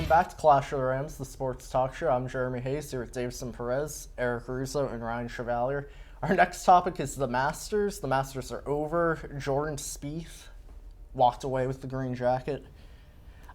back to Clash of the Rams, the sports talk show. I'm Jeremy Hayes here with Davison Perez, Eric Russo, and Ryan Chevalier. Our next topic is the Masters. The Masters are over. Jordan Spieth walked away with the green jacket.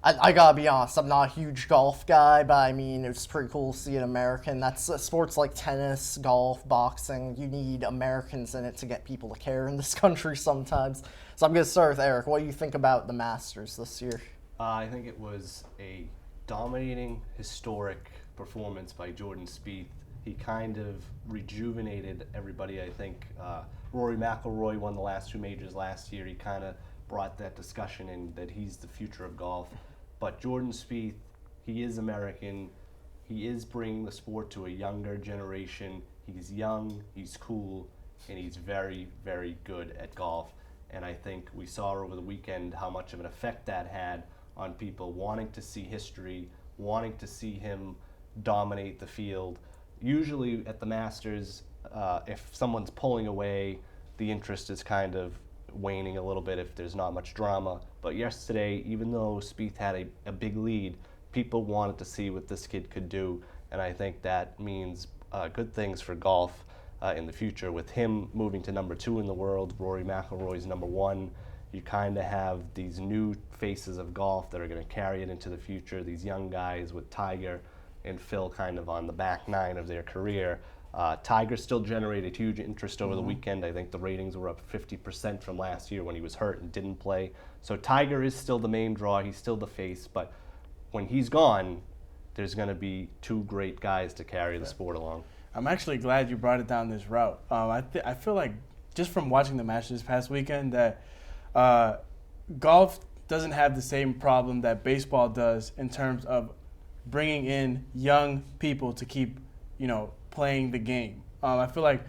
I gotta be honest, I'm not a huge golf guy, but I mean, it's pretty cool to see an American. That's sports like tennis, golf, boxing. You need Americans in it to get people to care in this country sometimes. So I'm gonna start with Eric. What do you think about the Masters this year? I think it was a dominating, historic performance by Jordan Spieth. He kind of rejuvenated everybody, I think. Rory McIlroy won the last two majors last year. He kind of brought that discussion in that he's the future of golf. But Jordan Spieth, he is American. He is bringing the sport to a younger generation. He's young, he's cool, and he's very, very good at golf. And I think we saw over the weekend how much of an effect that had on people wanting to see history, wanting to see him dominate the field. Usually at the Masters, if someone's pulling away, the interest is kind of waning a little bit if there's not much drama. But yesterday, even though Spieth had a big lead, people wanted to see what this kid could do, and I think that means good things for golf in the future. With him moving to number 2 in the world, Rory McIlroy's number 1, you kind of have these new faces of golf that are going to carry it into the future, these young guys with Tiger and Phil kind of on the back nine of their career. Tiger still generated huge interest over the weekend. I think the ratings were up 50% from last year when he was hurt and didn't play. So Tiger is still the main draw. He's still the face. But when he's gone, there's going to be two great guys to carry the sport along. I'm actually glad you brought it down this route. I feel like just from watching the match this past weekend that golf doesn't have the same problem that baseball does in terms of bringing in young people to keep, playing the game. I feel like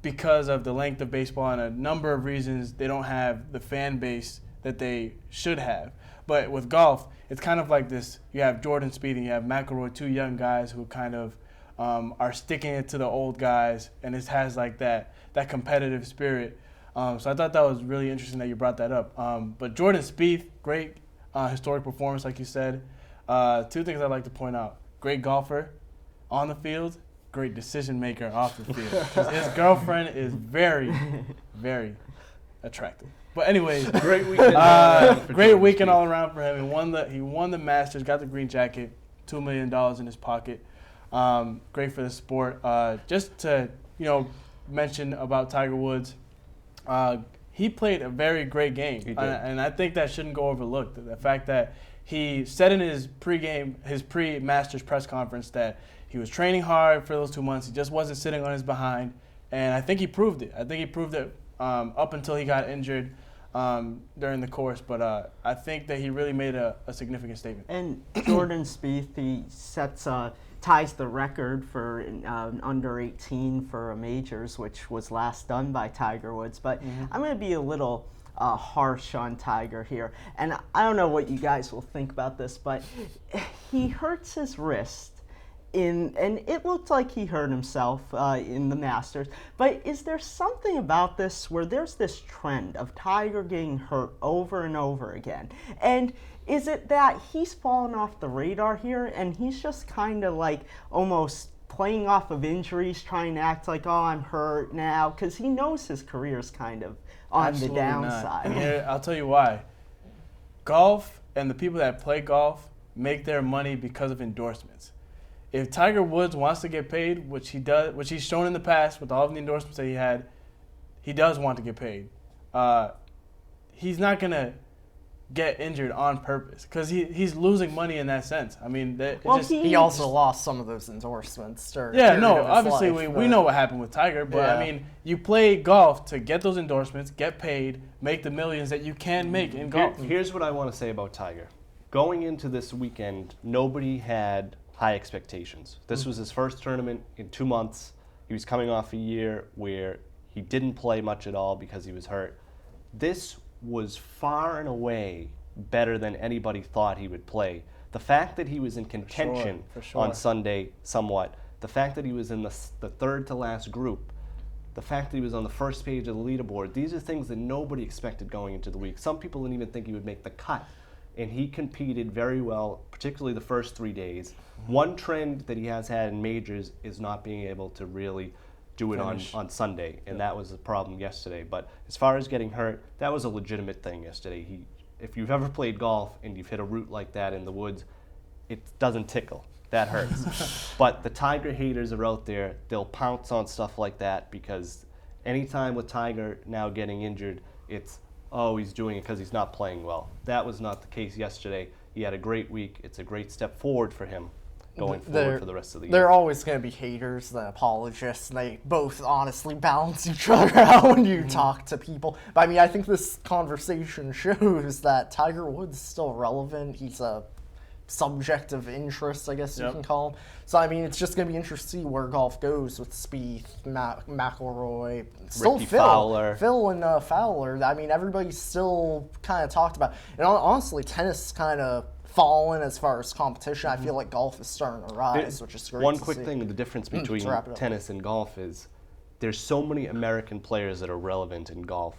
because of the length of baseball and a number of reasons, they don't have the fan base that they should have. But with golf, it's kind of like this. You have Jordan Spieth and you have McIlroy, two young guys who kind of are sticking it to the old guys, and it has like that competitive spirit. So I thought that was really interesting that you brought that up. But Jordan Spieth, great historic performance, like you said. Two things I'd like to point out. Great golfer on the field, great decision maker off the field. His girlfriend is very, very attractive. But anyways, Great weekend. great weekend all around for him. He won the Masters, got the green jacket, $2 million in his pocket. Great for the sport. Just to mention about Tiger Woods, he played a very great game, and I think that shouldn't go overlooked. The fact that he said in his pre-Masters press conference that he was training hard for those 2 months. He just wasn't sitting on his behind, and I think he proved it. Up until he got injured during the course, but I think that he really made a significant statement. And Jordan Spieth, he ties the record for under 18 for majors, which was last done by Tiger Woods. But I'm going to be a little harsh on Tiger here. And I don't know what you guys will think about this, but he hurts his wrist. And it looked like he hurt himself in the Masters. But is there something about this where there's this trend of Tiger getting hurt over and over again? And is it that he's fallen off the radar here and he's just kind of like almost playing off of injuries, trying to act like, oh, I'm hurt now? Because he knows his career's kind of on Absolutely the downside. Not. I'll tell you why. Golf and the people that play golf make their money because of endorsements. If Tiger Woods wants to get paid, which he does, which he's shown in the past with all of the endorsements that he had, he does want to get paid. He's not going to get injured on purpose because he's losing money in that sense. I mean, he also lost some of those endorsements. Obviously we know what happened with Tiger, but I mean, you play golf to get those endorsements, get paid, make the millions that you can make in golf. Here's what I want to say about Tiger. Going into this weekend, nobody had high expectations. This was his first tournament in 2 months. He was coming off a year where he didn't play much at all because he was hurt. This was far and away better than anybody thought he would play. The fact that he was in contention on Sunday somewhat, the fact that he was in the third to last group, the fact that he was on the first page of the leaderboard, these are things that nobody expected going into the week. Some people didn't even think he would make the cut and he competed very well, particularly the first 3 days. One trend that he has had in majors is not being able to really do it on Sunday, and that was the problem yesterday. But as far as getting hurt, that was a legitimate thing yesterday. If you've ever played golf and you've hit a root like that in the woods, it doesn't tickle. That hurts. But the Tiger haters are out there. They'll pounce on stuff like that because anytime with Tiger now getting injured, it's, oh, he's doing it because he's not playing well. That was not the case yesterday. He had a great week. It's a great step forward for him going forward for the rest of the year. There are always going to be haters and apologists, and they both honestly balance each other out when you talk to people. But I mean, I think this conversation shows that Tiger Woods is still relevant. He's a subject of interest, I guess you can call him. So I mean, it's just going to be interesting to see where golf goes with Spieth, McIlroy, still Ricky Phil Fowler. and Fowler. I mean, everybody's still kind of talked about. And honestly, tennis kind of fallen as far as competition. I feel like golf is starting to rise, which is great. One to quick see. thing, the difference between wrap it up. tennis and golf is there's so many American players that are relevant in golf.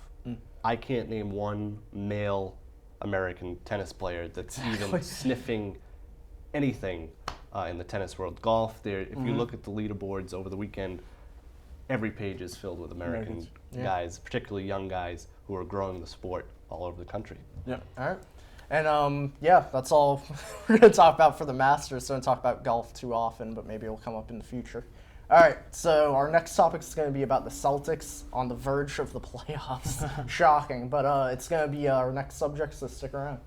I can't name one male American tennis player that's even sniffing anything in the tennis world. Golf, if you look at the leaderboards over the weekend, every page is filled with American guys, particularly young guys who are growing the sport all over the country. Yeah. All right. And that's all we're going to talk about for the Masters. Don't talk about golf too often, but maybe it'll come up in the future. All right, so our next topic is going to be about the Celtics on the verge of the playoffs. Shocking, but it's going to be our next subject, so stick around.